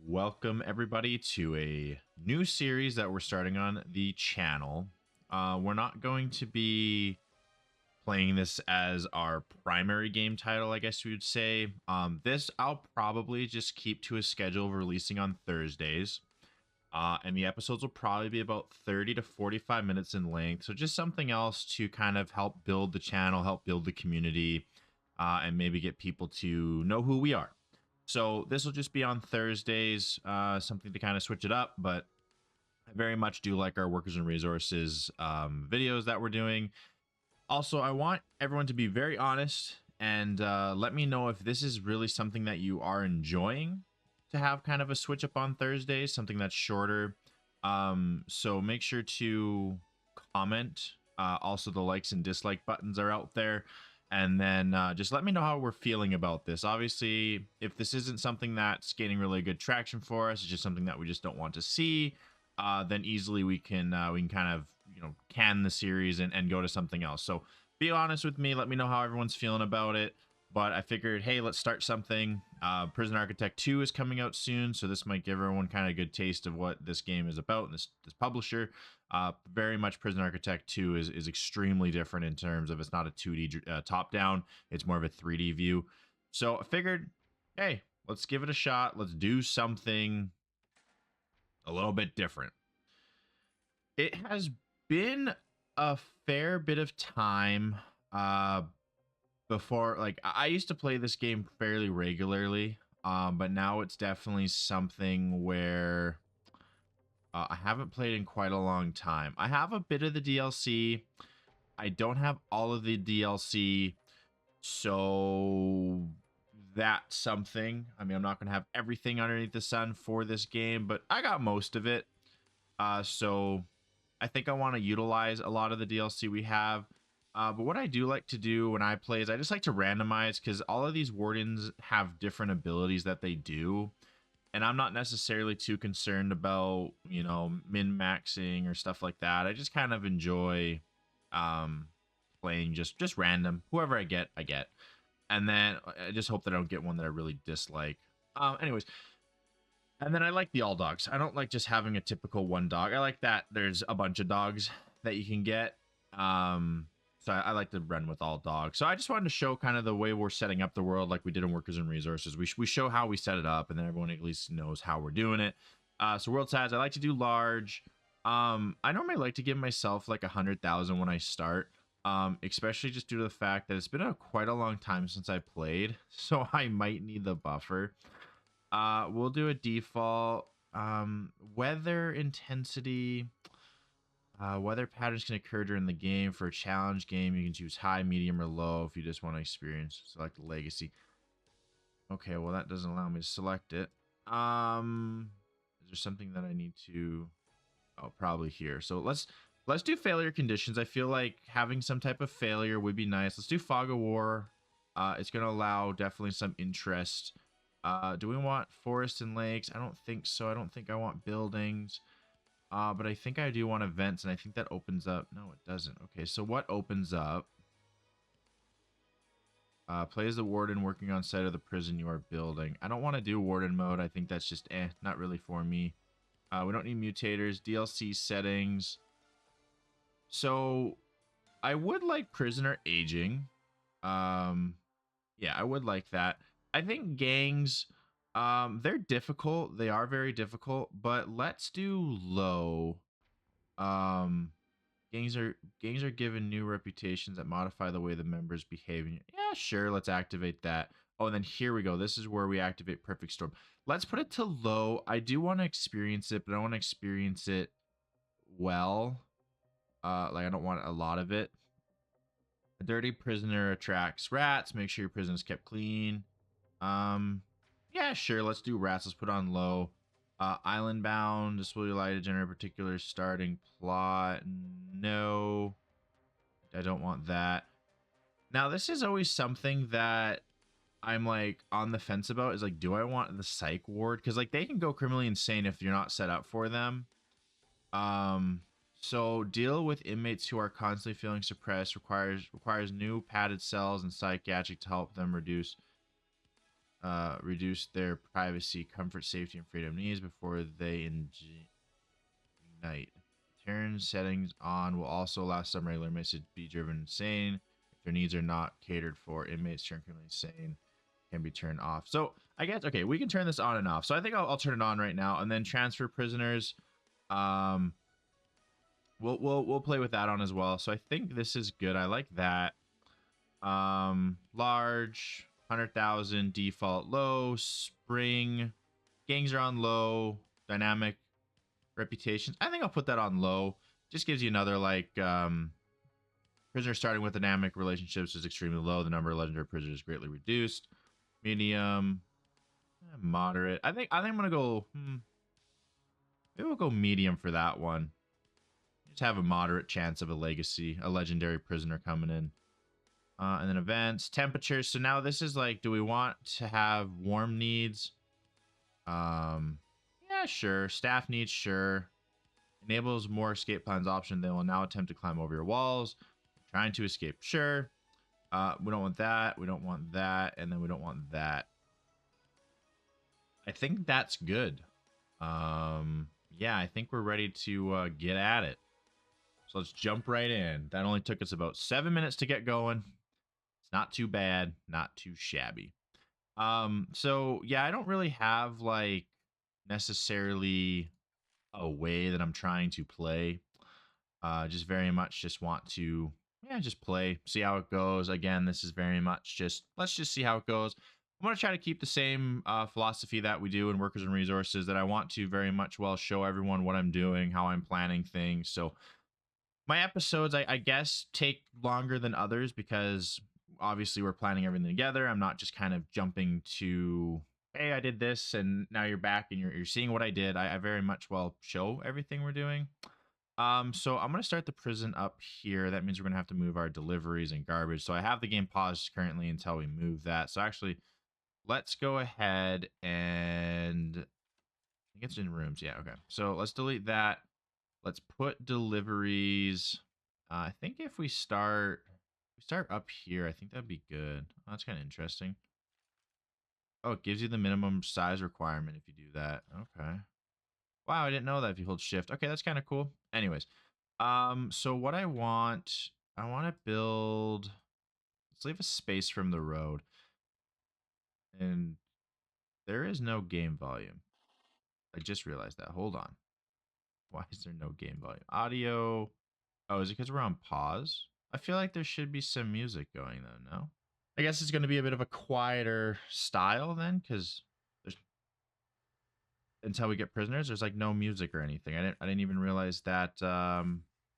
Welcome everybody to a new series that we're starting on the channel. We're not going to be playing this as our primary game title, I guess we would say. This I'll probably just keep to a schedule of releasing on Thursdays. And the episodes will probably be about 30 to 45 minutes in length. So just something else to kind of help build the channel, help build the community, and maybe get people to know who we are. So this will just be on Thursdays, something to kind of switch it up. But I very much do like our workers and resources videos that we're doing. Also, I want everyone to be very honest and let me know if this is really something that you are enjoying to have kind of a switch up on Thursdays, something that's shorter. So make sure to comment. Also, the likes and dislike buttons are out there. And then just let me know how we're feeling about this. Obviously, if this isn't something that's gaining really good traction for us, it's just something that we just don't want to see, then easily we can kind of can the series and go to something else. So be honest with me. Let me know how everyone's feeling about it. But I figured, hey, let's start something. Prison Architect 2 is coming out soon, so this might give everyone kind of a good taste of what this game is about and this publisher. Very much Prison Architect 2 is extremely different in terms of it's not a 2D top-down. It's more of a 3D view. So I figured, hey, let's give it a shot. Let's do something a little bit different. It has been a fair bit of time before, like, I used to play this game fairly regularly, but now it's definitely something where I haven't played in quite a long time. I have a bit of the DLC. I don't have all of the DLC, so that's something. I mean, I'm not going to have everything underneath the sun for this game, but I got most of it. So I think I want to utilize a lot of the DLC we have. But what I do like to do when I play is I just like to randomize, because all of these wardens have different abilities that they do. And I'm not necessarily too concerned about, min-maxing or stuff like that. I just kind of enjoy playing just random. Whoever I get, I get. And then I just hope that I don't get one that I really dislike. Anyways. And then I like the all dogs. I don't like just having a typical one dog. I like that there's a bunch of dogs that you can get. So I like to run with all dogs. So I just wanted to show kind of the way we're setting up the world like we did in Workers and Resources. We show how we set it up, and then everyone at least knows how we're doing it. So world size, I like to do large. I normally like to give myself like 100,000 when I start, especially just due to the fact that it's been quite a long time since I played. So I might need the buffer. We'll do a default. Weather intensity. Weather patterns can occur during the game. For a challenge game, you can choose high, medium, or low if you just want to experience. Select legacy. Okay, well that doesn't allow me to select it. Is there something that I need to? Oh, probably here. So let's do failure conditions. I feel like having some type of failure would be nice. Let's do fog of war. It's going to allow definitely some interest. Do we want forests and lakes? I don't think so. I don't think I want buildings. But I think I do want events, and I think that opens up. No, it doesn't. Okay, so what opens up? Play as the warden working on site of the prison you are building. I don't want to do warden mode. I think that's just not really for me. We don't need mutators. DLC settings. So I would like prisoner aging. Yeah, I would like that. I think gangs, they're difficult. They are very difficult, but let's do low. Gangs are given new reputations that modify the way the members behave. Yeah, sure, let's activate that. Oh, and then here we go. This is where we activate Perfect Storm. Let's put it to low. I do want to experience it, but I want to experience it well. Like I don't want a lot of it. A dirty prisoner attracts rats. Make sure your prison is kept clean. Yeah, sure. Let's do rats. Let's put on low. Island bound. This will allow you to generate a particular starting plot. No, I don't want that. Now, this is always something that I'm like on the fence about. Is like, do I want the psych ward? Because like they can go criminally insane if you're not set up for them. So deal with inmates who are constantly feeling suppressed. Requires new padded cells and psychiatric to help them reduce. reduce their privacy, comfort, safety, and freedom needs before they ignite. Turn settings on will also allow some regular inmates to be driven insane if their needs are not catered for. Inmates turn criminally insane can be turned off. So I guess okay, we can turn this on and off. So I think I'll turn it on right now, and then transfer prisoners. Um, we'll play with that on as well. So I think this is good. I like that. Large 100,000 default low spring gangs are on low dynamic reputations. I think I'll put that on low. Just gives you another like prisoners starting with dynamic relationships is extremely low. The number of legendary prisoners is greatly reduced. Medium, moderate. I think I'm gonna go. Maybe we'll go medium for that one. Just have a moderate chance of a legendary prisoner coming in. And then events, temperatures. So now this is like, do we want to have warm needs? Yeah, sure. Staff needs, sure. Enables more escape plans option. They will now attempt to climb over your walls. Trying to escape, sure. We don't want that. We don't want that. And then we don't want that. I think that's good. Yeah, I think we're ready to get at it. So let's jump right in. That only took us about 7 minutes to get going. It's not too bad, not too shabby. So yeah, I don't really have like necessarily a way that I'm trying to play. Just very much just want to just play, see how it goes. Again, this is very much just let's just see how it goes. I'm going to try to keep the same philosophy that we do in Workers and Resources, that I want to very much show everyone what I'm doing, how I'm planning things. So my episodes, I guess, take longer than others because obviously we're planning everything together. I'm not just kind of jumping to, hey, I did this and now you're back and you're seeing what I did. I very much show everything we're doing. So I'm going to start the prison up here. That means we're going to have to move our deliveries and garbage. So I have the game paused currently until we move that. So actually, let's go ahead and I think it's in rooms. Yeah, okay. So let's delete that. Let's put deliveries. I think if we start up here, I think that'd be good. Oh, that's kind of interesting. Oh, it gives you the minimum size requirement if you do that. Okay. Wow, I didn't know that if you hold shift. Okay, that's kind of cool. Anyways, so what I want to build, let's leave a space from the road. And there is no game volume. I just realized that. Hold on. Why is there no game volume? Audio. Oh, is it because we're on pause? I feel like there should be some music going though, no? I guess it's going to be a bit of a quieter style then, because there's until we get prisoners, there's like no music or anything. I didn't even realize that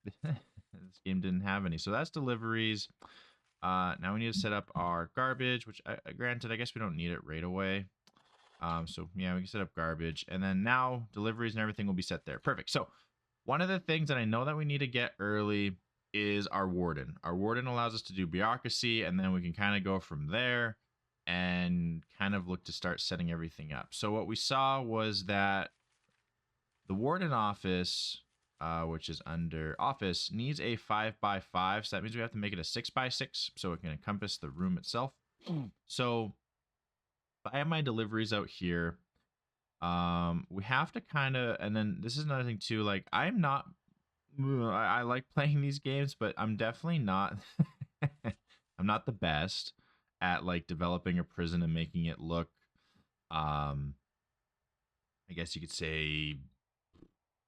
this game didn't have any. So that's deliveries. Now we need to set up our garbage, which granted, I guess we don't need it right away. So yeah, we can set up garbage, and then now deliveries and everything will be set there. Perfect. So one of the things that I know that we need to get early is our warden. Our warden allows us to do bureaucracy, and then we can kind of go from there and kind of look to start setting everything up. So what we saw was that the warden office, which is under office, needs a 5x5. So that means we have to make it a 6x6 so it can encompass the room itself. So I have my deliveries out here. We have to kind of, and then this is another thing too, like I'm not, I like playing these games, but I'm definitely not, I'm not the best at like developing a prison and making it look, I guess you could say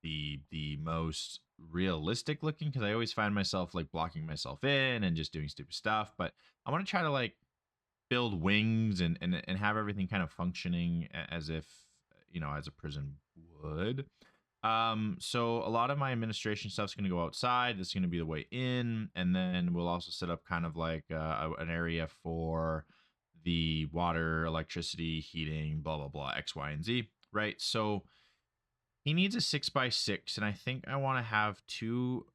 the most realistic looking, because I always find myself like blocking myself in and just doing stupid stuff. But I want to try to like build wings and have everything kind of functioning as if as a prison would. So a lot of my administration stuff is going to go outside. This is going to be the way in, and then we'll also set up kind of like an area for the water, electricity, heating, blah blah blah, X, Y, and Z. Right. So he needs a 6x6, and I think I want to have two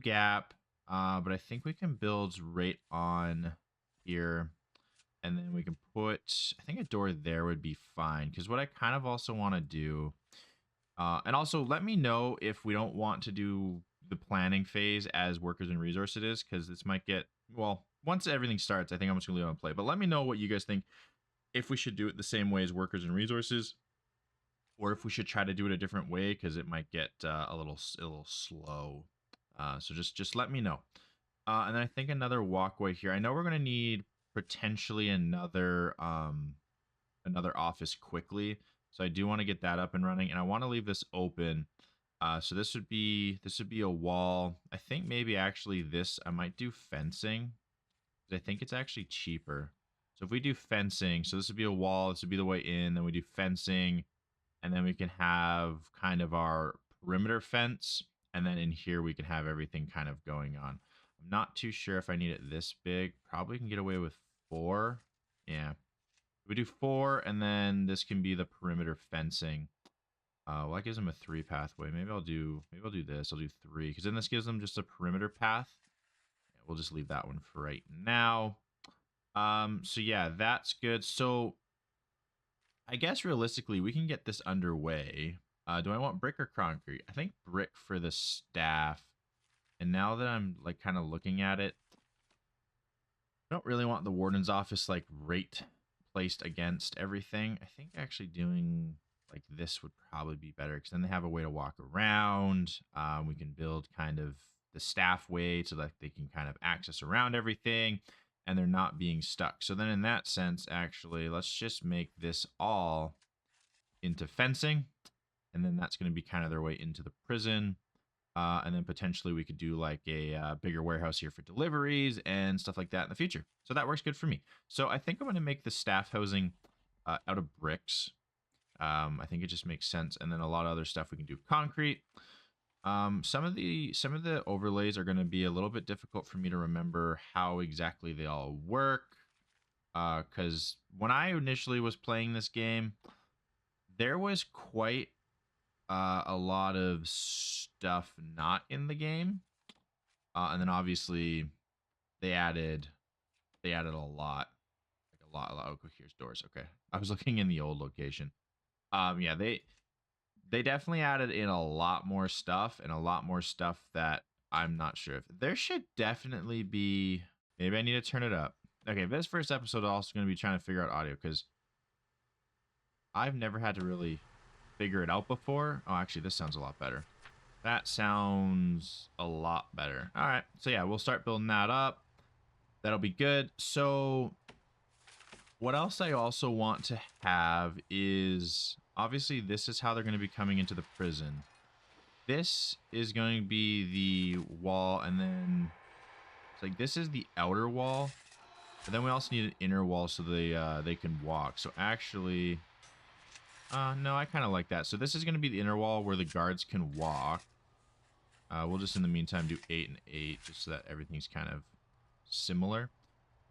gap. But I think we can build right on here. And then we can put, I think a door there would be fine. Because what I kind of also want to do, and also let me know if we don't want to do the planning phase as Workers and Resources, because this might get, well, once everything starts, I think I'm just going to leave it on play. But let me know what you guys think. if we should do it the same way as workers and resources, or if we should try to do it a different way because it might get a little slow. So just let me know. And then I think another walkway here. I know we're gonna need potentially another office quickly, so I do want to get that up and running, and I want to leave this open. So this would be a wall. I think maybe actually this I might do fencing. I think it's actually cheaper. So if we do fencing, so this would be a wall. This would be the way in. Then we do fencing, and then we can have kind of our perimeter fence, and then in here we can have everything kind of going on. I'm not too sure if I need it this big. Probably can get away with 4. Yeah, we do 4, and then this can be the perimeter fencing. Well, that gives them a 3 pathway. Maybe I'll do this. I'll do 3 because then this gives them just a perimeter path. Yeah, we'll just leave that one for right now. So yeah, that's good. So I guess realistically, we can get this underway. Do I want brick or concrete? I think brick for the staff. And now that I'm like kind of looking at it, I don't really want the warden's office like right placed against everything. I think actually doing like this would probably be better because then they have a way to walk around. We can build kind of the staff way so that they can kind of access around everything and they're not being stuck. So then in that sense, actually, let's just make this all into fencing. And then that's going to be kind of their way into the prison. And then potentially we could do like a bigger warehouse here for deliveries and stuff like that in the future. So that works good for me. So I think I'm going to make the staff housing out of bricks. I think it just makes sense. And then a lot of other stuff we can do concrete. Some of the overlays are going to be a little bit difficult for me to remember how exactly they all work. Because when I initially was playing this game, there was quite a lot of stuff not in the game, and then obviously they added a lot, like a lot. Oh, here's doors. Okay, I was looking in the old location. Yeah, they definitely added in a lot more stuff and a lot more stuff that I'm not sure if there should definitely be. Maybe I need to turn it up. Okay, this first episode is also going to be trying to figure out audio because I've never had to really figure it out before. Oh, actually, this sounds a lot better. That sounds a lot better. All right, so yeah, we'll start building that up. That'll be good. So what else I also want to have is, obviously, this is how they're going to be coming into the prison. This is going to be the wall, and then it's like this is the outer wall. But then we also need an inner wall so they can walk. So actually, no, I kind of like that. So this is going to be the inner wall where the guards can walk. We'll just in the meantime do 8 and 8 just so that everything's kind of similar.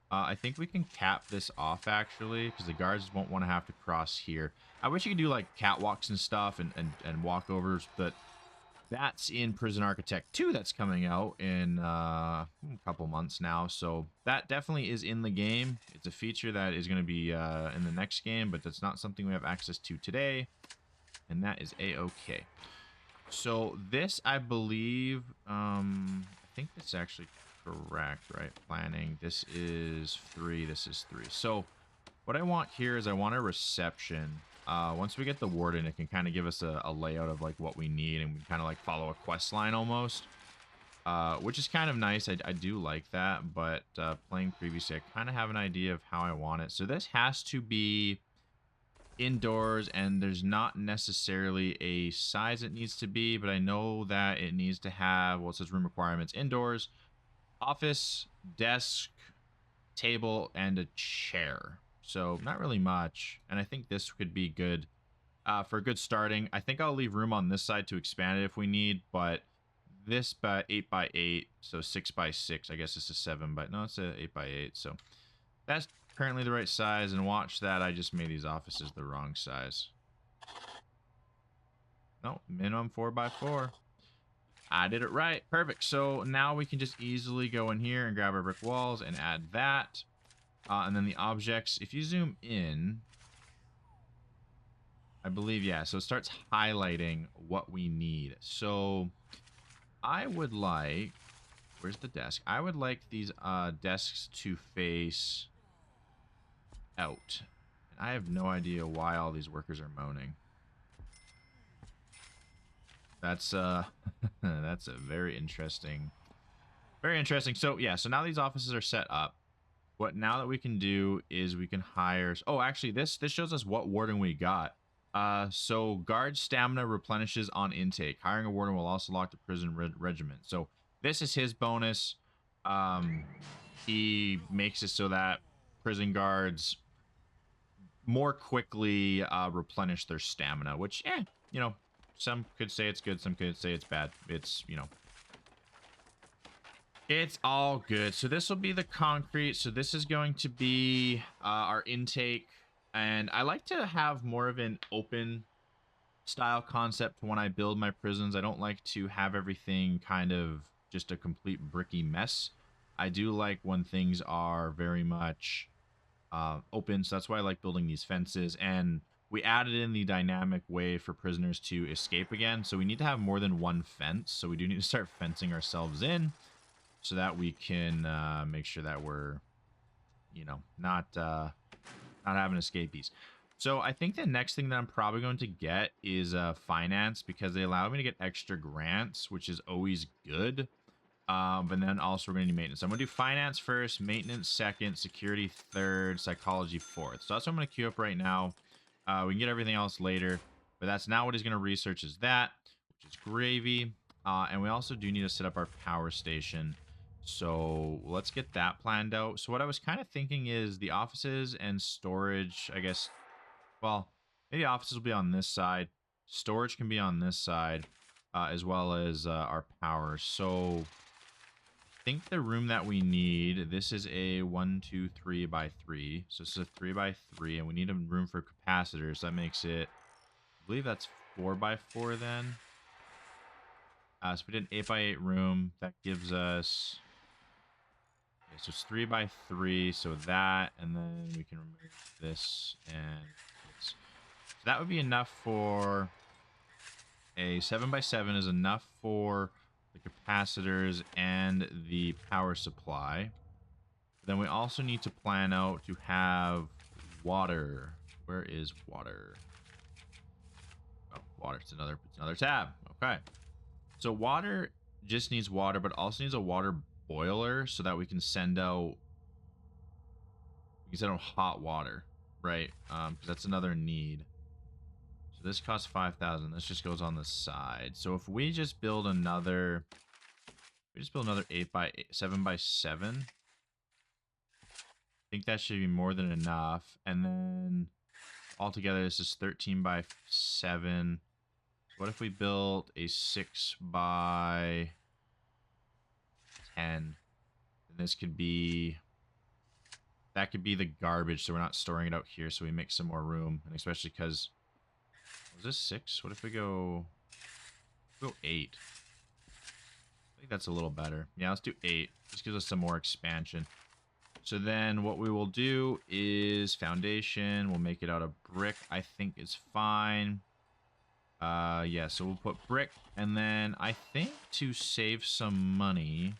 I think we can cap this off actually because the guards won't want to have to cross here. I wish you could do like catwalks and stuff and walkovers, but that's in Prison Architect 2 that's coming out in a couple months now. So that definitely is in the game. It's a feature that is going to be in the next game, but that's not something we have access to today. And that is a-okay. So this, I believe, I think that's actually correct, right? Planning. This is 3. This is 3. So what I want here is I want a reception. Once we get the warden, it can kind of give us a layout of like what we need, and we kind of like follow a quest line almost, which is kind of nice. I do like that, but playing previously, I kind of have an idea of how I want it. So this has to be indoors, and there's not necessarily a size it needs to be, but I know that it needs to have, well, it says room requirements, indoors, office, desk, table, and a chair. So not really much, and I think this could be good for a good starting. I think I'll leave room on this side to expand it if we need, but this by 8 by 8, so 6 by 6, I guess this is 7, but no, it's a 8 by 8, so that's currently the right size. And watch that, I just made these offices the wrong size. No, minimum 4 by 4. I did it right. Perfect. So now we can just easily go in here and grab our brick walls and add that. And then the objects, if you zoom in, I believe, yeah, so it starts highlighting what we need. So I would like, where's the desk? I would like these desks to face out. I have no idea why all these workers are moaning. That's that's a very interesting. Very interesting. So yeah, so now these offices are set up. What now that we can do is we can hire. Oh, actually, this shows us what warden we got. So guard stamina replenishes on intake. Hiring a warden will also lock the prison regiment. So this is his bonus. Um, he makes it so that prison guards more quickly replenish their stamina, which, you know, some could say it's good, some could say it's bad. It's, you know, it's all good. So this will be the concrete. So this is going to be our intake. And I like to have more of an open style concept when I build my prisons. I don't like to have everything kind of just a complete bricky mess. I do like when things are very much open. So that's why I like building these fences. And we added in the dynamic way for prisoners to escape again. So we need to have more than one fence. So we do need to start fencing ourselves in so that we can make sure that we're, you know, not having escapees. So I think the next thing that I'm probably going to get is finance, because they allow me to get extra grants, which is always good. But then also we're going to do maintenance. I'm going to do finance first, maintenance second, security third, psychology fourth. So that's what I'm going to queue up right now. We can get everything else later, but that's now what he's going to research is that, which is gravy. And we also do need to set up our power station. So let's get that planned out. So what I was kind of thinking is the offices and storage, I guess, well, maybe offices will be on this side. Storage can be on this side, as well as our power. So I think the room that we need, this is a 1, 2, 3 by 3. So this is a 3 by 3, and we need a room for capacitors. That makes it, I believe that's 4 by 4 then. So we did an 8 by 8 room. That gives us, okay, so it's 3 by 3. So that, and then we can remove this and this. So that would be enough for a 7 by 7 is enough for the capacitors and the power supply. Then we also need to plan out to have water. Where is water? Oh, water. It's another tab. Okay. So water just needs water, but also needs a water boiler so that we can send out hot water, right? Because that's another need. So this costs 5,000. This just goes on the side. So if we just build another, 8 by 8, 7 by 7. I think that should be more than enough. And then altogether, this is 13 by 7. What if we built a 6 by 10? And this could be, that could be the garbage, so we're not storing it out here, so we make some more room. And especially because, was this 6? What if we go 8? I think that's a little better. Yeah, let's do 8. This gives us some more expansion. So then what we will do is foundation. We'll make it out of brick. I think it's fine. Yeah, so we'll put brick. And then I think to save some money,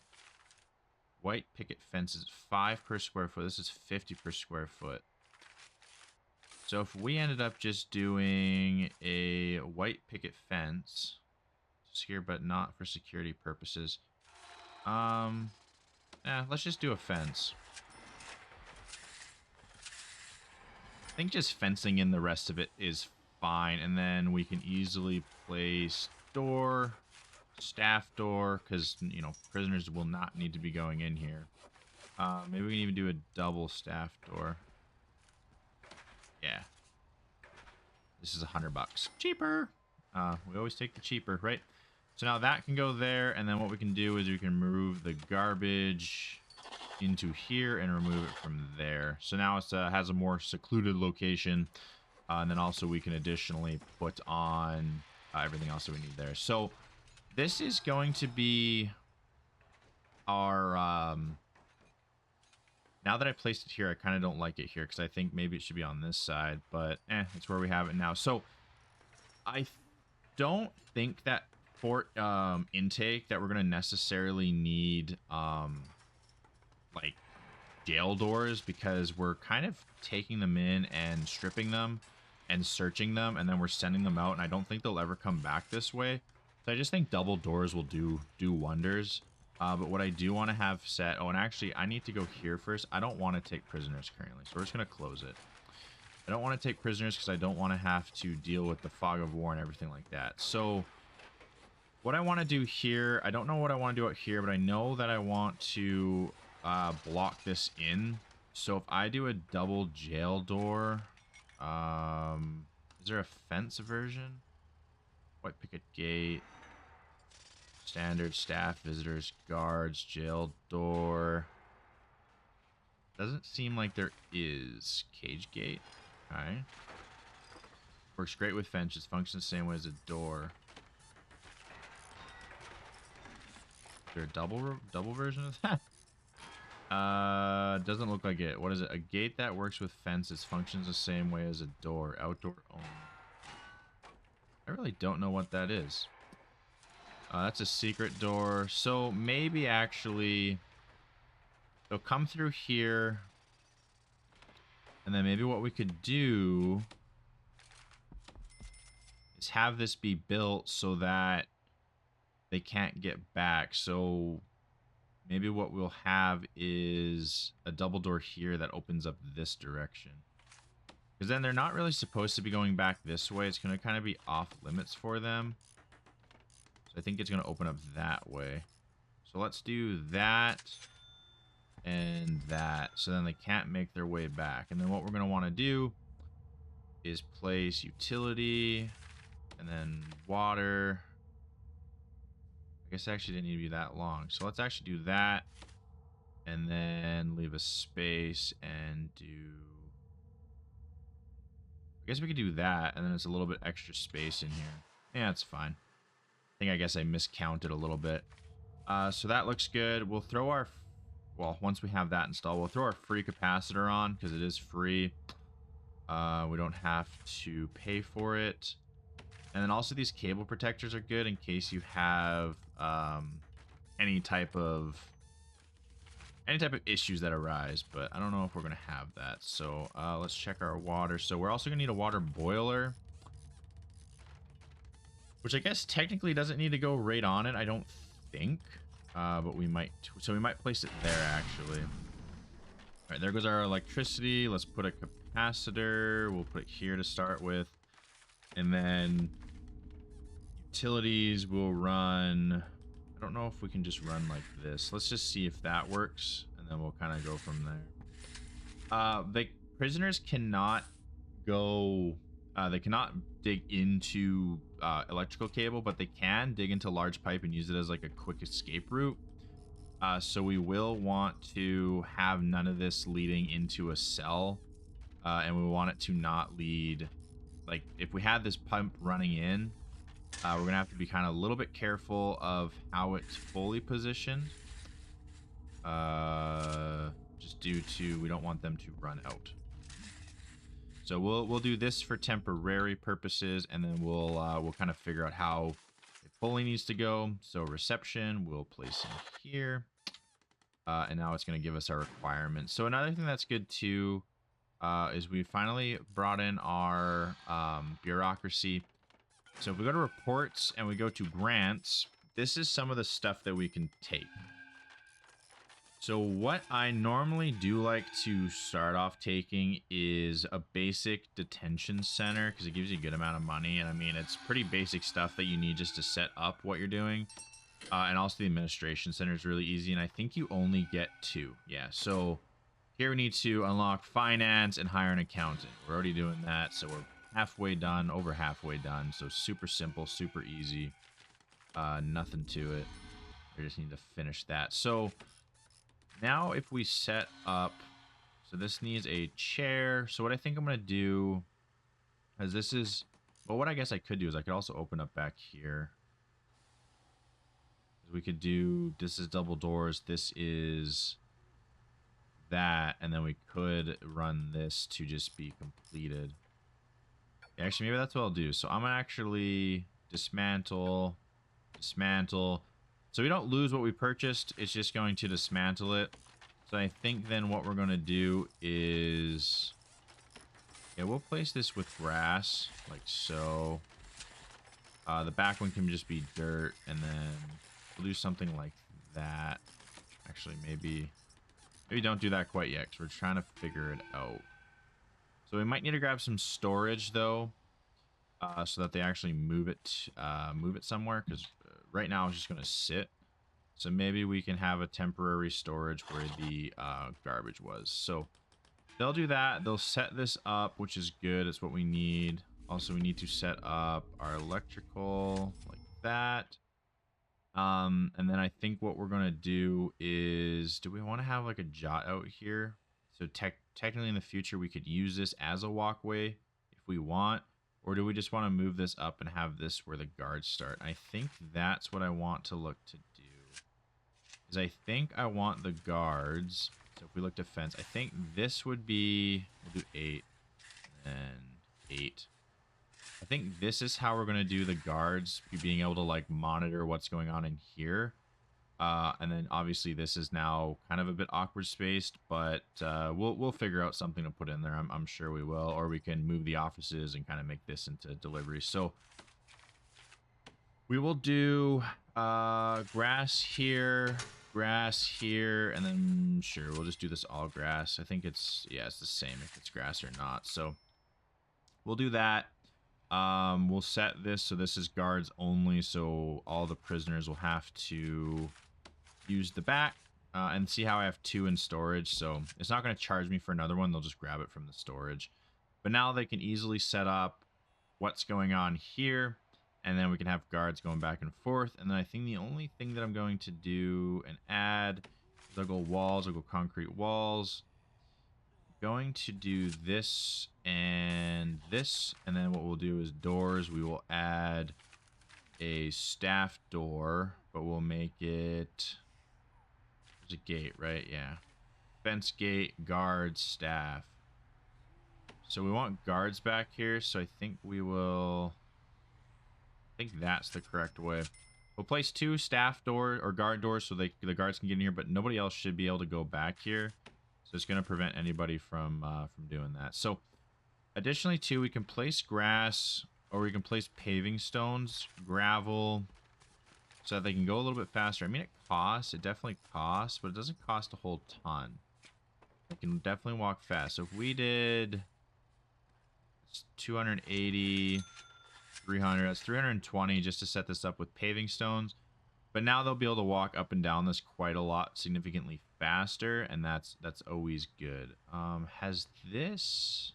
white picket fence is 5 per square foot. This is 50 per square foot. So if we ended up just doing a white picket fence, secure but not for security purposes. Let's just do a fence. I think just fencing in the rest of it is fine. And then we can easily place door, staff door, because, you know, prisoners will not need to be going in here. Maybe we can even do a double staff door. Yeah. This is $100. Cheaper. We always take the cheaper, right? So now that can go there. And then what we can do is we can move the garbage into here and remove it from there. So now it has a more secluded location. And then also we can additionally put on everything else that we need there. So this is going to be our... now that I placed it here, I kind of don't like it here because I think maybe it should be on this side. But it's where we have it now. So I don't think that for intake that we're going to necessarily need like jail doors because we're kind of taking them in and stripping them and searching them, and then we're sending them out, and I don't think they'll ever come back this way. So I just think double doors will do wonders. But what I do want to have set... Oh, and actually, I need to go here first. I don't want to take prisoners currently, so we're just going to close it. I don't want to take prisoners because I don't want to have to deal with the fog of war and everything like that. So what I want to do here... I don't know what I want to do out here, but I know that I want to block this in. So if I do a double jail door... is there a fence version? White picket gate. Standard staff, visitors, guards, jail door. Doesn't seem like there is. Cage gate. Alright. Works great with fences. Functions the same way as a door. Is there a double version of that? Doesn't look like it. What is it? A gate that works with fences functions the same way as a door. Outdoor only. I really don't know what that is. That's a secret door. So maybe actually they'll come through here. And then maybe what we could do is have this be built so that they can't get back. So maybe what we'll have is a double door here that opens up this direction. Because then they're not really supposed to be going back this way. It's going to kind of be off limits for them. So I think it's going to open up that way. So let's do that and that. So then they can't make their way back. And then what we're going to want to do is place utility and then water. I guess it actually didn't need to be that long. So let's actually do that. And then leave a space and do... I guess we could do that. And then it's a little bit extra space in here. Yeah, it's fine. I guess I miscounted a little bit. So that looks good. We'll throw our... Well, once we have that installed, we'll throw our free capacitor on because it is free. We don't have to pay for it. And then also these cable protectors are good in case you have any type of issues that arise, but I don't know if we're going to have that. So let's check our water. So we're also going to need a water boiler, which I guess technically doesn't need to go right on it, I don't think, but we might. So we might place it there, actually. All right, there goes our electricity. Let's put a capacitor. We'll put it here to start with. And then utilities will run... I don't know if we can just run like this. Let's just see if that works, and then we'll kind of go from there. The prisoners cannot go... they cannot dig into electrical cable, but they can dig into large pipe and use it as like a quick escape route. So we will want to have none of this leading into a cell, and we want it to not lead... Like, if we had this pump running in, we're going to have to be kind of a little bit careful of how it's fully positioned. Just due to, we don't want them to run out. So we'll do this for temporary purposes, and then we'll kind of figure out how it fully needs to go. So reception, we'll place in here. And now it's going to give us our requirements. So another thing that's good too, is we finally brought in our bureaucracy. So if we go to reports and we go to grants, this is some of the stuff that we can take. So what I normally do like to start off taking is a basic detention center, because it gives you a good amount of money. And I mean, it's pretty basic stuff that you need just to set up what you're doing. And also the administration center is really easy. And I think you only get 2. Yeah, so... Here we need to unlock finance and hire an accountant. We're already doing that, so we're halfway done, over halfway done. So super simple, super easy. Nothing to it. We just need to finish that. So now if we set up... So this needs a chair. So what I think I'm going to do... As this is... Well, what I guess I could do is I could also open up back here. We could do... This is double doors. This is... that, and then we could run this to just be completed. Actually, maybe that's what I'll do. So I'm gonna actually dismantle. So we don't lose what we purchased. It's just going to dismantle it. So I think then what we're going to do is, yeah, we'll place this with grass, like so. The back one can just be dirt, and then we'll do something like that. Actually, maybe don't do that quite yet, because we're trying to figure it out. So we might need to grab some storage, though, so that they actually move it somewhere, because right now it's just going to sit. So maybe we can have a temporary storage where the garbage was. So they'll do that. They'll set this up, which is good. It's what we need. Also, we need to set up our electrical like that. And then I think what we're going to do is, do we want to have like a jot out here? So technically in the future, we could use this as a walkway if we want. Or do we just want to move this up and have this where the guards start? I think that's what I want to look to do. Is I think I want the guards. So if we look defense, I think this would be, we'll do 8 and 8. I think this is how we're going to do the guards, being able to like monitor what's going on in here. And then obviously this is now kind of a bit awkward spaced, but we'll figure out something to put in there. I'm sure we will, or we can move the offices and kind of make this into delivery. So we will do grass here, and then sure, we'll just do this all grass. I think it's, yeah, it's the same if it's grass or not. So we'll do that. We'll set this so this is guards only, so all the prisoners will have to use the back. And see how I have 2 in storage, so it's not going to charge me for another one. They'll just grab it from the storage. But now they can easily set up what's going on here, and then we can have guards going back and forth. And then I think the only thing that I'm going to do and add is I'll go walls, I'll go concrete walls. Going to do this, and then what we'll do is doors. We will add a staff door, but we'll make it, there's a gate, right? Yeah, fence, gate, guards, staff. So we want guards back here, so I think we will, I think that's the correct way. We'll place 2 staff door or guard doors so the guards can get in here, but nobody else should be able to go back here. So it's going to prevent anybody from doing that. So additionally, too, we can place grass, or we can place paving stones, gravel, so that they can go a little bit faster. I mean, it costs. It definitely costs, but it doesn't cost a whole ton. They can definitely walk fast. So if we did 280, 300, that's 320 just to set this up with paving stones. But now they'll be able to walk up and down this quite a lot, significantly faster, and that's always good. Has this...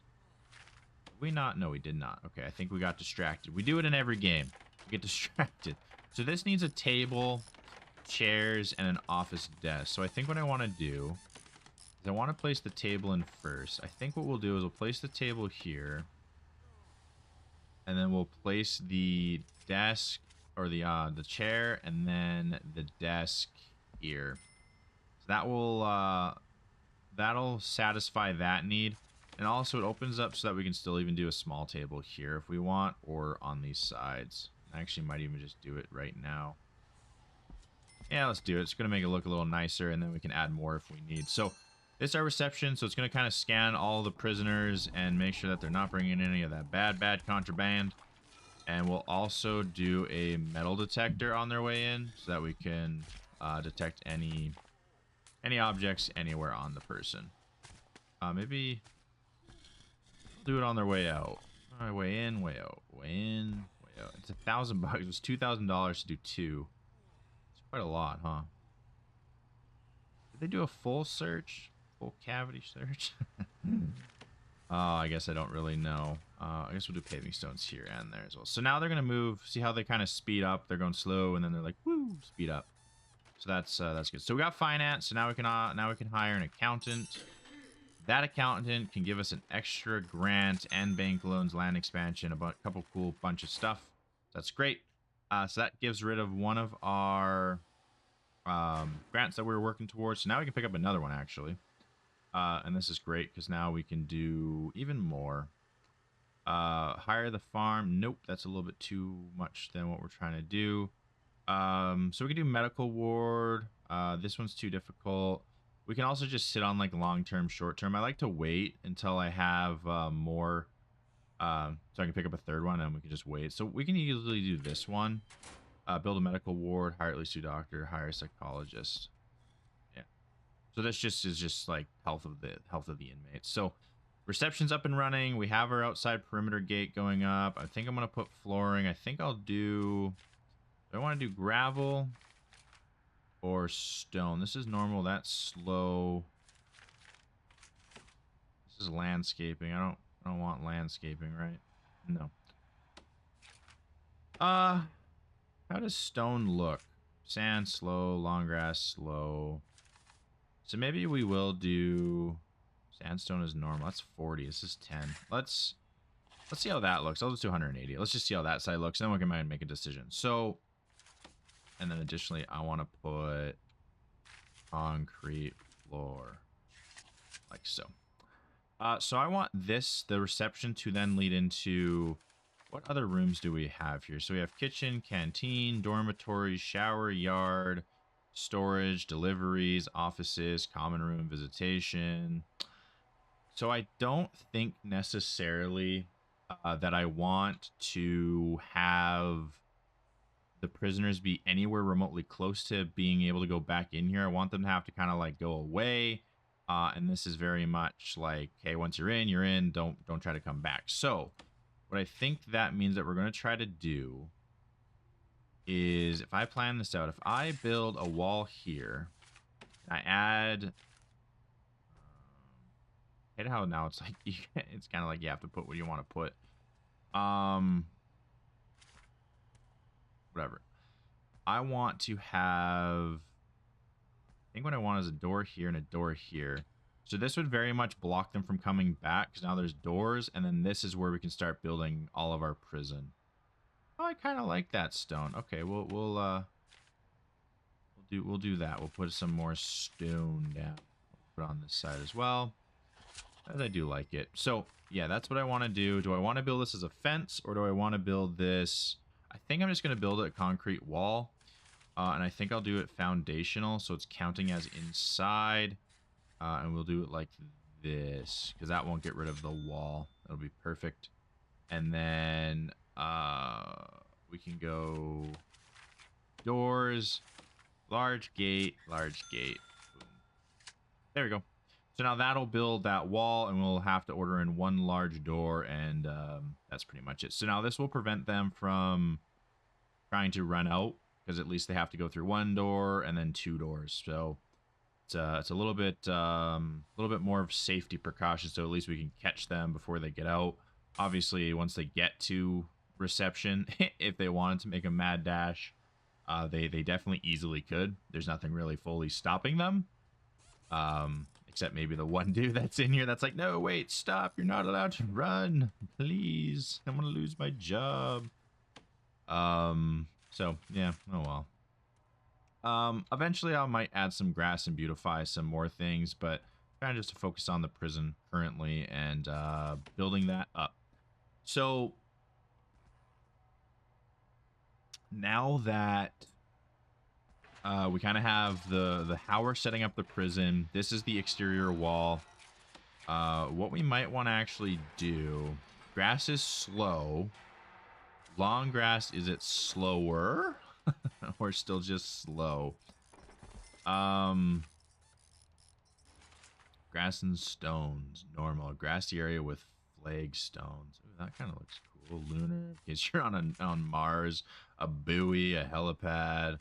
Did we not? No, we did not. Okay, I think we got distracted. We do it in every game. We get distracted. So this needs a table, chairs, and an office desk. So I think what I want to do is I want to place the table in first. I think what we'll do is we'll place the table here, and then we'll place the desk, or the chair, and then the desk here. So that will that'll satisfy that need, and also it opens up so that we can still even do a small table here if we want, or on these sides. I actually might even just do it right now. Yeah, let's do it. It's going to make it look a little nicer, and then we can add more if we need. So this is our reception, so it's going to kind of scan all the prisoners and make sure that they're not bringing in any of that bad contraband. And we'll also do a metal detector on their way in, so that we can detect any objects anywhere on the person. Maybe do it on their way out. All right, way in, way out, way in, way out. It's $1,000. It was $2,000 to do 2. It's quite a lot, huh? Did they do a full search? Full cavity search? I guess I don't really know. I guess we'll do paving stones here and there as well. So now they're going to move. See how they kind of speed up? They're going slow, and then they're like, woo, speed up. So that's good. So we got finance. So now we can hire an accountant. That accountant can give us an extra grant and bank loans, land expansion, a couple cool bunch of stuff. That's great. So that gives rid of one of our grants that we were working towards. So now we can pick up another one, actually. And this is great because now we can do even more. Hire the farm. Nope, that's a little bit too much than what we're trying to do. So we can do medical ward. This one's too difficult. We can also just sit on like long-term, short-term. I like to wait until I have more, so I can pick up a third one and we can just wait. So we can easily do this one. Build a medical ward, hire at least 2 doctor, hire a psychologist. Yeah. So this just is just like health of the inmates. So reception's up and running. We have our outside perimeter gate going up. I think I'm gonna put flooring. I think I'll do. Do I want to do gravel or stone? This is normal. That's slow. This is landscaping. I don't want landscaping, right? No. How does stone look? Sand slow, long grass slow. So maybe we will do sandstone is normal. That's 40. This is 10. Let's see how that looks. I'll just do 180. Let's just see how that side looks. Then we can make a decision. So, and then additionally, I want to put concrete floor like so. So I want the reception to then lead into, what other rooms do we have here? So we have kitchen, canteen, dormitories, shower, yard, storage, deliveries, offices, common room, visitation. So I don't think necessarily that I want to have the prisoners be anywhere remotely close to being able to go back in here. I want them to have to kind of like go away. And this is very much like, hey, once you're in, don't try to come back. So what I think that means that we're going to try to do is, if I plan this out, if I build a wall here, I add, hate how now it's like, it's kind of like you have to put what you want to put. Whatever. I want to have, I think what I want is a door here and a door here. So this would very much block them from coming back, because now there's doors, and then this is where we can start building all of our prison. Oh, I kind of like that stone. Okay, we'll do that. We'll put some more stone down. Put it on this side as well, as I do like it. So yeah, that's what I want to do. Do I want to build this as a fence, or do I want to build this? I think I'm just going to build a concrete wall, and I think I'll do it foundational, so it's counting as inside. And we'll do it like this, because that won't get rid of the wall. That'll be perfect. And then we can go doors, large gate, large gate. Boom. There we go. So now that'll build that wall, and we'll have to order in one large door, and that's pretty much it. So now this will prevent them from trying to run out, because at least they have to go through one door and then 2 doors. So it's a little bit more of safety precautions, so at least we can catch them before they get out. Obviously, once they get to reception, if they wanted to make a mad dash, they definitely easily could. There's nothing really fully stopping them, except maybe the one dude that's in here that's like, no, wait, stop, you're not allowed to run, please, I'm gonna lose my job. So yeah, oh well. Eventually I might add some grass and beautify some more things, but kind of just to focus on the prison currently and building that up. So now that we kind of have the how we're setting up the prison, this is the exterior wall. What we might want to actually do, grass is slow. Long grass, is it slower? Or still just slow? Grass and stones, normal. Grassy area with flagstones. Ooh, that kind of looks cool. Lunar, because you're on Mars. A buoy, a helipad.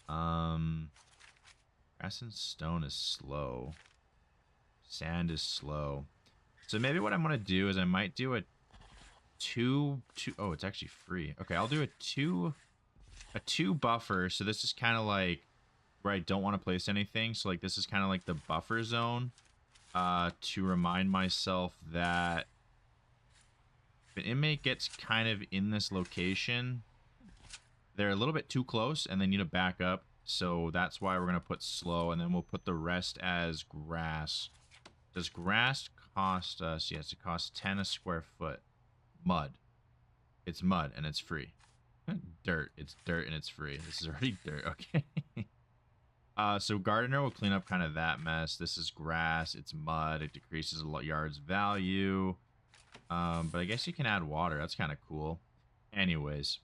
Grass and stone is slow. Sand is slow. So maybe what I'm gonna do is I might do a two. Oh, it's actually free. Okay, I'll do a two buffer. So this is kind of like where I don't want to place anything. So like this is kind of like the buffer zone, to remind myself that if an inmate gets kind of in this location, they're a little bit too close and they need to back up. So that's why we're going to put slow, and then we'll put the rest as grass. Does grass cost us? Yes, it costs 10 a square foot. Mud. It's mud and it's free. Dirt. It's dirt and it's free. This is already dirt. Okay. So gardener will clean up kind of that mess. This is grass. It's mud. It decreases a yard's value. But I guess you can add water. That's kind of cool. Anyways,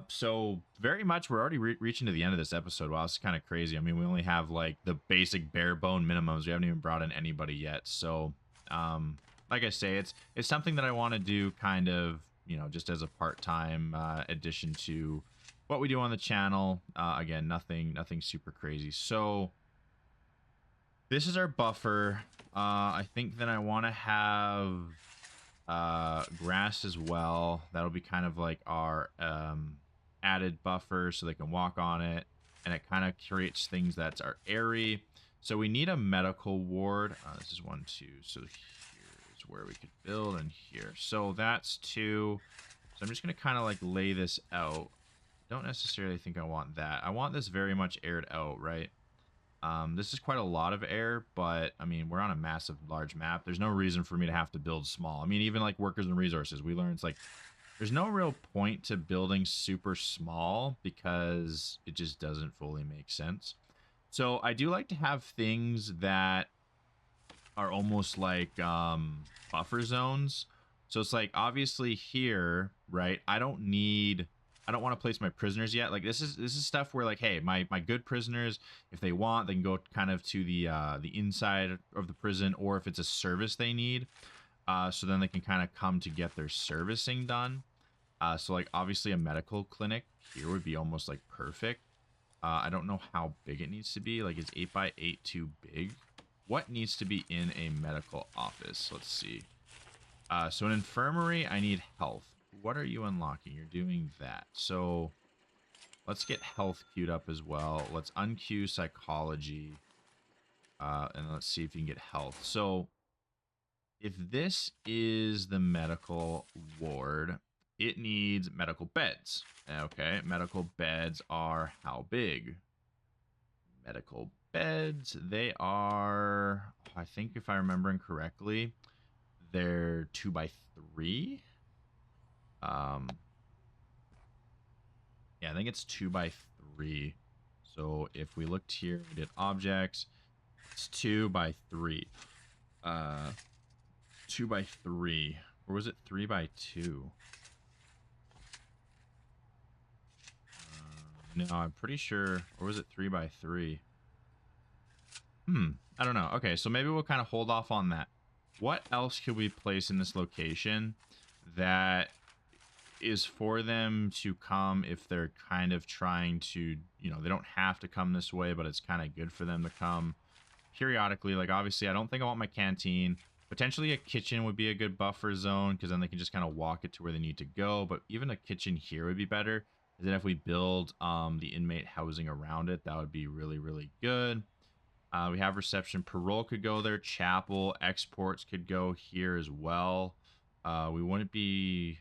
so very much we're already reaching to the end of this episode. Wow, it's kind of crazy. I mean, we only have like the basic bare bone minimums. We haven't even brought in anybody yet. So, like I say, it's something that I want to do kind of, you know, just as a part-time addition to what we do on the channel. Again, nothing super crazy. So this is our buffer. I think that I want to have grass as well. That'll be kind of like our added buffer so they can walk on it, and it kind of creates things that are airy. So we need a medical ward. This is 1, 2. So here's where we could build, and here. So that's 2. So I'm just going to kind of like lay this out. Don't necessarily think I want that. I want this very much aired out, right? This is quite a lot of air, but I mean, we're on a massive, large map. There's no reason for me to have to build small. I mean, even like workers and resources, we learned it's like, there's no real point to building super small because it just doesn't fully make sense. So I do like to have things that are almost like buffer zones. So it's like, obviously here, right? I don't want to place my prisoners yet. Like this is stuff where like, hey, my good prisoners, if they want, they can go kind of to the inside of the prison, or if it's a service they need, so then they can kind of come to get their servicing done. So like obviously a medical clinic here would be almost like perfect. I don't know how big it needs to be. Like, is 8 by 8 too big? What needs to be in a medical office? Let's see. So an infirmary, I need health. What are you unlocking? You're doing that. So let's get health queued up as well. Let's unqueue psychology. And let's see if you can get health. So if this is the medical ward, it needs medical beds. Okay, medical beds are how big? Medical beds, they are, I think if I'm remembering correctly, they're 2 by 3. Yeah, I think it's 2 by 3. So if we looked here, we did objects, it's 2 by 3. 2 by 3. Or was it 3 by 2? No, I'm pretty sure. Or was it 3 by 3? I don't know. Okay, so maybe we'll kind of hold off on that. What else could we place in this location that is for them to come if they're kind of trying to, you know, they don't have to come this way, but it's kind of good for them to come periodically. Like, obviously, I don't think I want my canteen. Potentially a kitchen would be a good buffer zone because then they can just kind of walk it to where they need to go. But even a kitchen here would be better. And then if we build the inmate housing around it, that would be really, really good. We have reception. Parole could go there. Chapel. Exports could go here as well. We won't be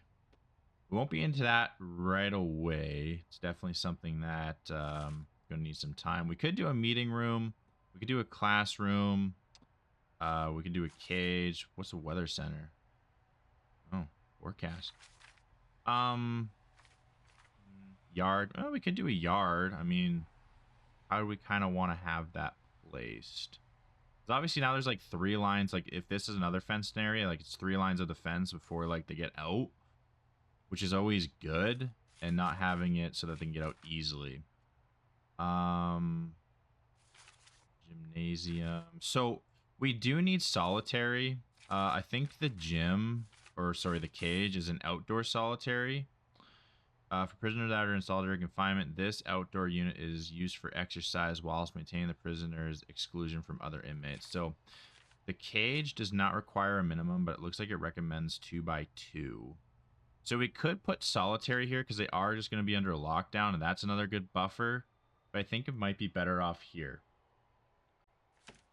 into that right away. It's definitely something that going to need some time. We could do a meeting room. We could do a classroom. We could do a cage. What's a weather center? Oh, forecast. Yard. Oh, we could do a yard. I mean, how do we kind of want to have that placed? Because obviously now there's like 3 lines. Like if this is another fenced area, like it's 3 lines of defense before like they get out, which is always good, and not having it so that they can get out easily. Gymnasium. So we do need solitary. I think the gym, or sorry, the cage is an outdoor solitary. For prisoners that are in solitary confinement, this outdoor unit is used for exercise whilst maintaining the prisoner's exclusion from other inmates. So the cage does not require a minimum, but it looks like it recommends 2 by 2. So we could put solitary here because they are just going to be under lockdown, and that's another good buffer. But I think it might be better off here.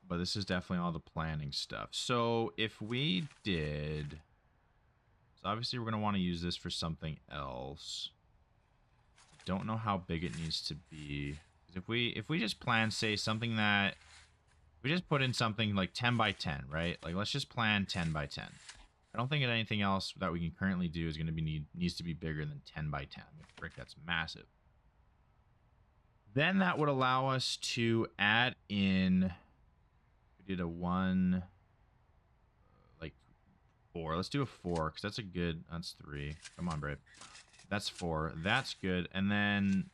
But this is definitely all the planning stuff. So if we did... So obviously we're going to want to use this for something else. Don't know how big it needs to be. If we just plan, say, something that... We just put in something like 10 by 10, right? Like, let's just plan 10 by 10. I don't think that anything else that we can currently do is going to be needs to be bigger than 10 by 10. Frick, that's massive. Then that would allow us to add in, we did a 1, like 4. Let's do a 4 because that's a good, that's 3. Come on, Brave. That's 4. That's good. And then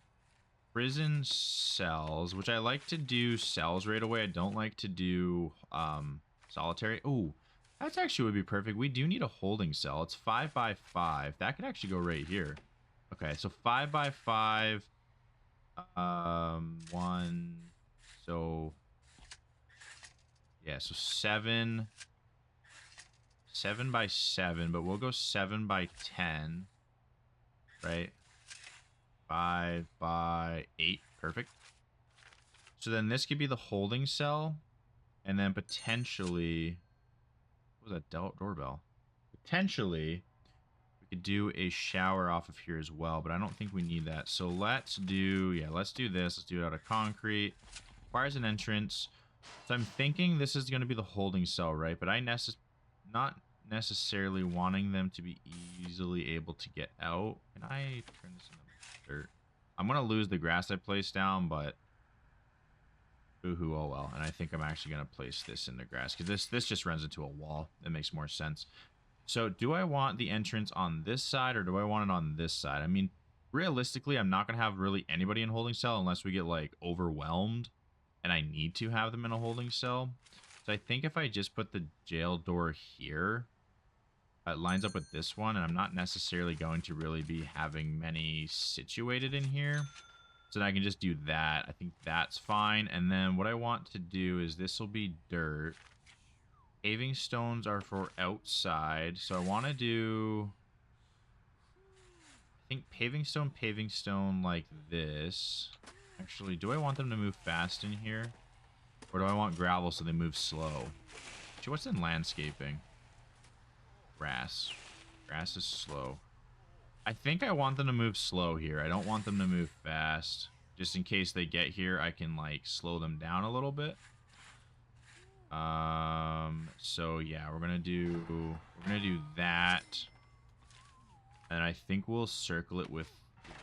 prison cells, which I like to do cells right away. I don't like to do solitary. Oh, that's actually would be perfect. We do need a holding cell. It's 5 by 5. That could actually go right here. Okay, so 5 by 5. 1. So yeah, so 7 by 7, but we'll go 7 by 10, right? 5 by 8. Perfect. So then this could be the holding cell, and then potentially, what was that doorbell? Potentially we could do a shower off of here as well, but I don't think we need that. So let's do, yeah, let's do this. Let's do it out of concrete. Requires an entrance. So I'm thinking this is going to be the holding cell, right? But not necessarily wanting them to be easily able to get out. Can I turn this into dirt? I'm going to lose the grass I placed down, but boo-hoo, oh well. And I think I'm actually going to place this in the grass because this just runs into a wall. That makes more sense. So do I want the entrance on this side or do I want it on this side? I mean, realistically, I'm not going to have really anybody in holding cell unless we get like overwhelmed and I need to have them in a holding cell. So I think if I just put the jail door here, it lines up with this one, and I'm not necessarily going to really be having many situated in here. So then I can just do that. I think that's fine. And then what I want to do is this will be dirt. Paving stones are for outside. So I want to do, I think paving stone like this. Actually, do I want them to move fast in here? Or do I want gravel so they move slow? Actually, what's in landscaping? Grass. Grass is slow. I think I want them to move slow here. I don't want them to move fast. Just in case they get here, I can like slow them down a little bit. So yeah, we're gonna do that. And I think we'll circle it with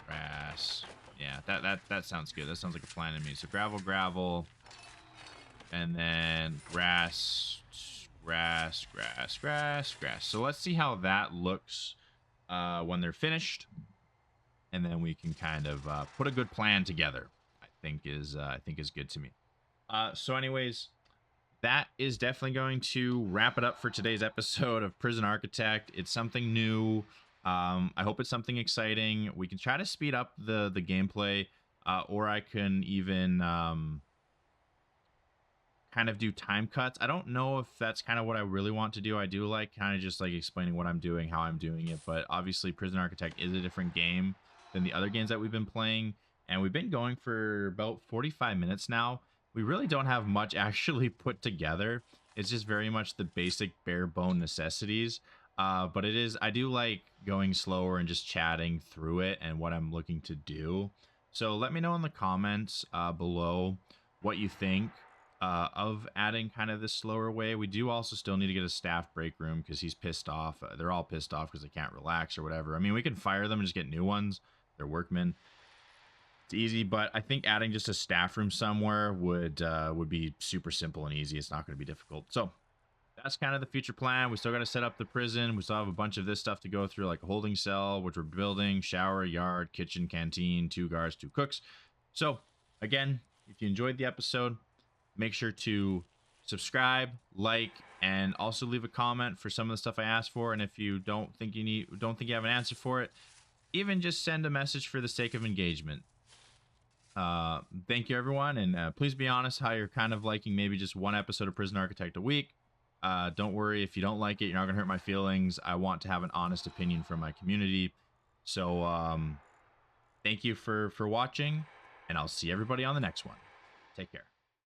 grass. Yeah, that sounds good. That sounds like a plan to me. So gravel. And then grass. So let's see how that looks when they're finished, and then we can kind of put a good plan together. I think is good to me. So anyways, that is definitely going to wrap it up for today's episode of Prison Architect. It's something new. I hope it's something exciting. We can try to speed up the gameplay, or I can even kind of do time cuts. I don't know if that's kind of what I really want to do. I do like kind of just like explaining what I'm doing, how I'm doing it, but obviously Prison Architect is a different game than the other games that we've been playing, and we've been going for about 45 minutes now. We really don't have much actually put together. It's just very much the basic bare bone necessities, but I do like going slower and just chatting through it and what I'm looking to do. So let me know in the comments below what you think of adding kind of this slower way. We do also still need to get a staff break room because he's pissed off. They're all pissed off because they can't relax or whatever. I mean, we can fire them and just get new ones. They're workmen. It's easy, but I think adding just a staff room somewhere would be super simple and easy. It's not going to be difficult. So that's kind of the future plan. We still got to set up the prison. We still have a bunch of this stuff to go through, like a holding cell, which we're building, shower, yard, kitchen, canteen, 2 guards, 2 cooks. So again, if you enjoyed the episode, make sure to subscribe, like, and also leave a comment for some of the stuff I asked for. And if you don't think you have an answer for it, even just send a message for the sake of engagement. Thank you, everyone, and please be honest how you're kind of liking maybe just one episode of Prison Architect a week. Don't worry if you don't like it; you're not gonna hurt my feelings. I want to have an honest opinion from my community. So, thank you for watching, and I'll see everybody on the next one. Take care.